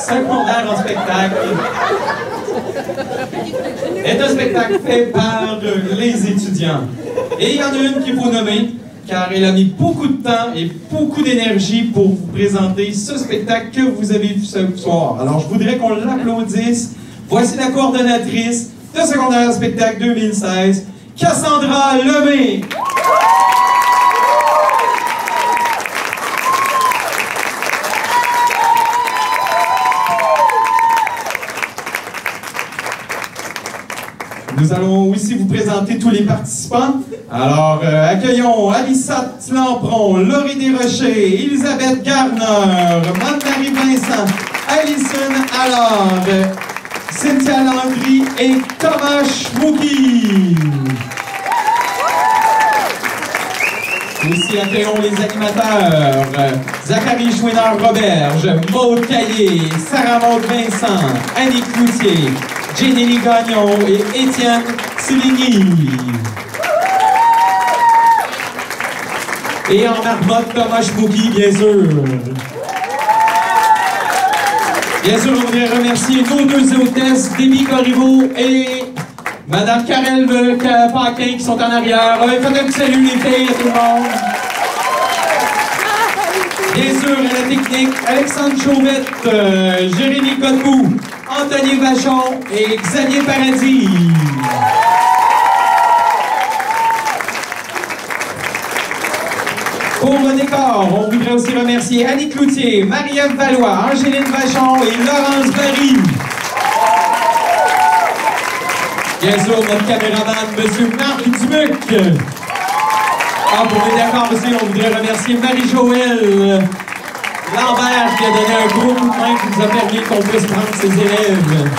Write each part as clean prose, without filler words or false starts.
secondaire en spectacle est un spectacle fait par les étudiants. Et il y en a une qu'il faut nommer, car elle a mis beaucoup de temps et beaucoup d'énergie pour vous présenter ce spectacle que vous avez vu ce soir. Alors, je voudrais qu'on l'applaudisse. Voici la coordonnatrice de secondaire spectacle 2016, Cassandra Lemay. Nous allons aussi vous présenter tous les participants. Alors, accueillons Alissa Lampron, Laurie Desrochers, Elisabeth Garner, Marie Vincent, Alison Allard, Cynthia Landry et Thomas Schmouki. Aussi accueillons les animateurs, Zachary Chouinard-Roberge, Maude Caillé, Sarah Maude Vincent, Annie Cloutier, Jenny Gagnon et Étienne Séligny. Et en marmotte, Thomas Schmouki, bien sûr. Bien sûr, on voudrait remercier nos deux hôtesses, Déby Corriveau et Madame Karel Paquin, qui sont en arrière. Faites un petit salut, les filles, à tout le monde. Bien sûr, à la technique, Alexandre Chauvette, Jérémy Godbout, Anthony Vachon et Xavier Paradis. Pour le décor, on voudrait aussi remercier Annie Cloutier, Marie-Ève Valois, Angéline Vachon et Laurence Barry. Bien sûr, notre caméraman, M. Marc Dumuc. Pour le décor aussi, on voudrait remercier Marie-Joëlle Lambert qui a donné un gros coup de main qui nous a permis qu'on puisse prendre ses élèves.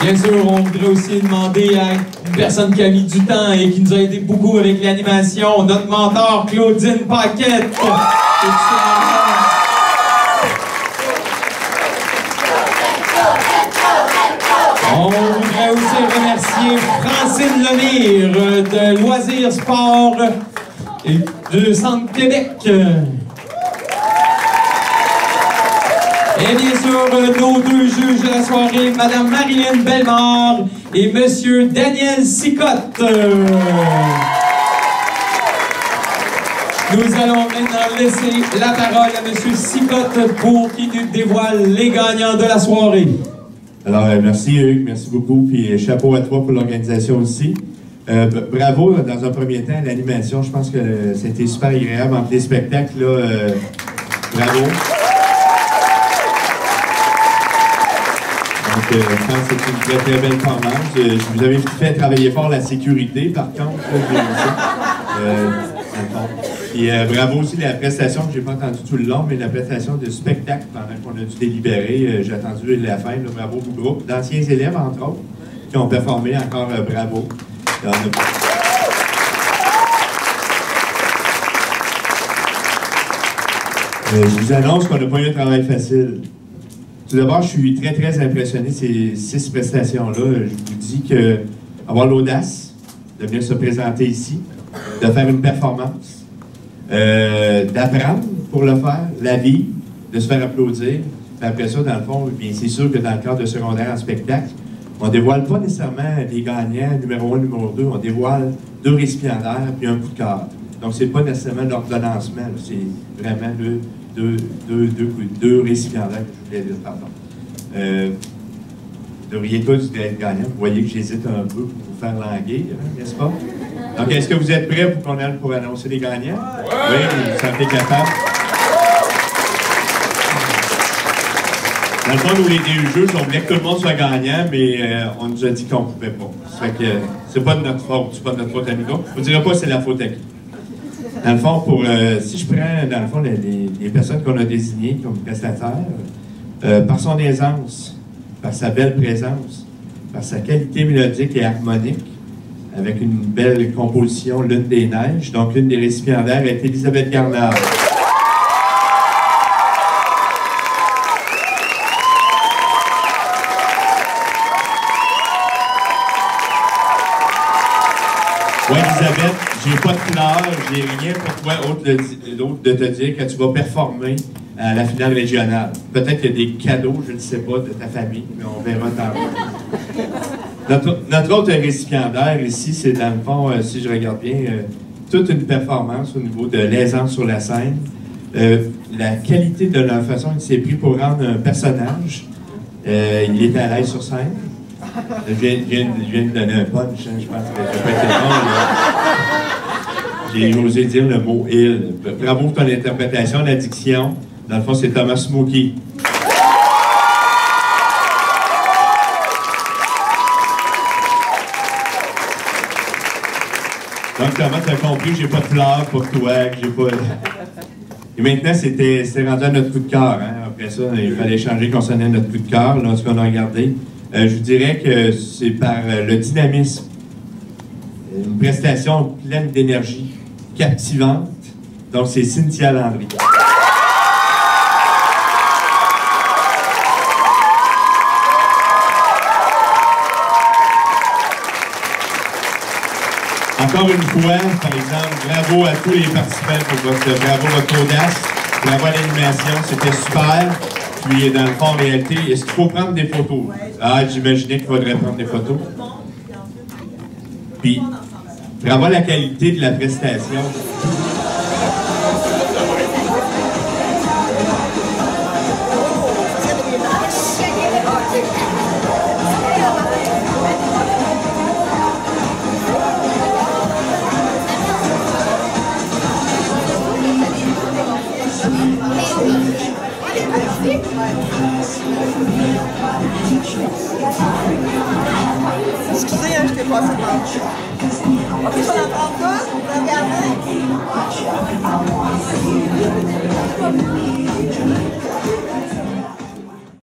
Bien sûr, on voudrait aussi demander à une personne qui a mis du temps et qui nous a aidé beaucoup avec l'animation, notre mentor Claudine Paquette. On voudrait aussi remercier Francine Lemire de Loisirs Sport et du Centre Québec. Et bien sûr, nos deux juges de la soirée, Mme Marilyn Bellemare et M. Daniel Sicotte. Nous allons maintenant laisser la parole à M. Sicotte pour qu'il nous dévoile les gagnants de la soirée. Alors, merci Hugues, merci beaucoup, puis chapeau à toi pour l'organisation aussi. Bravo, dans un premier temps, l'animation, je pense que c'était super agréable entre les spectacles, là, bravo. Donc, je pense que c'est une très très belle performance. Vous avez fait travailler fort la sécurité, par contre, et bravo aussi la prestation que j'ai pas entendue tout le long, mais la prestation de spectacle pendant qu'on a dû délibérer. J'ai attendu la fin, là, bravo au groupe. D'anciens élèves, entre autres, qui ont performé encore bravo. Je vous annonce qu'on n'a pas eu un travail facile. Tout d'abord, je suis très très impressionné de ces 6 prestations-là. Je vous dis que avoir l'audace de venir se présenter ici, de faire une performance, d'apprendre pour le faire, la vie, de se faire applaudir. Puis après ça, dans le fond, bien c'est sûr que dans le cadre de secondaire en spectacle, on ne dévoile pas nécessairement les gagnants, numéro 1, numéro 2, on dévoile 2 récipiendaires puis un coup de cœur. Donc, c'est pas nécessairement l'ordonnancement, c'est vraiment deux récipiendaires que je voulais dire, pardon. Vous devriez tous être gagnants. Vous voyez que j'hésite un peu pour vous faire languir, hein, n'est-ce pas? Donc, est-ce que vous êtes prêts pour qu'on aille pour annoncer les gagnants? Oui, vous vous sentez capable. Dans le fond, nous, les DUG, on voulait que tout le monde soit gagnant, mais on nous a dit qu'on ne pouvait pas. Ça fait que c'est pas de notre faute, c'est pas de notre faute à nous. Je ne vous dirai pas que c'est la faute à qui. Dans le fond, si je prends, dans le fond, les personnes qu'on a désignées comme prestataires, par son aisance, par sa belle présence, par sa qualité mélodique et harmonique, avec une belle composition, Lune des Neiges. Donc, une des récipiendaires est Elisabeth Garnard. Oui, Elisabeth, j'ai pas de fleurs, j'ai rien pour toi autre de te dire que tu vas performer à la finale régionale. Peut-être qu'il y a des cadeaux, je ne sais pas, de ta famille, mais on verra tantôt. Notre autre récipiendaire ici, c'est dans le fond, si je regarde bien, toute une performance au niveau de l'aisance sur la scène. La qualité de leur façon, il s'est pris pour rendre un personnage. Il était à l'aise sur scène. Je viens de donner un punch, hein, je pense que ça peut être bon. J'ai osé dire le mot « il ». Bravo pour ton interprétation, la diction. Dans le fond, c'est Thomas Smokey. Donc, Thomas, tu as compris que j'ai pas de fleurs pour toi, que j'ai pas... Et maintenant, c'était rendu à notre coup de cœur. Hein? Après ça, il fallait changer concernant notre coup de cœur, là, ce qu'on a regardé. Je vous dirais que c'est par le dynamisme. Une prestation pleine d'énergie, captivante. Donc, c'est Cynthia Landry. Encore une fois, par exemple, bravo à tous les participants pour votre audace, bravo à l'animation, c'était super. Puis, dans le fond, en réalité, est-ce qu'il faut prendre des photos? Ah, j'imaginais qu'il faudrait prendre des photos. Puis, bravo à la qualité de la prestation. Excusez, hein, je t'ai passé devant le. Ok, je vais l'entendre quoi? Regardez.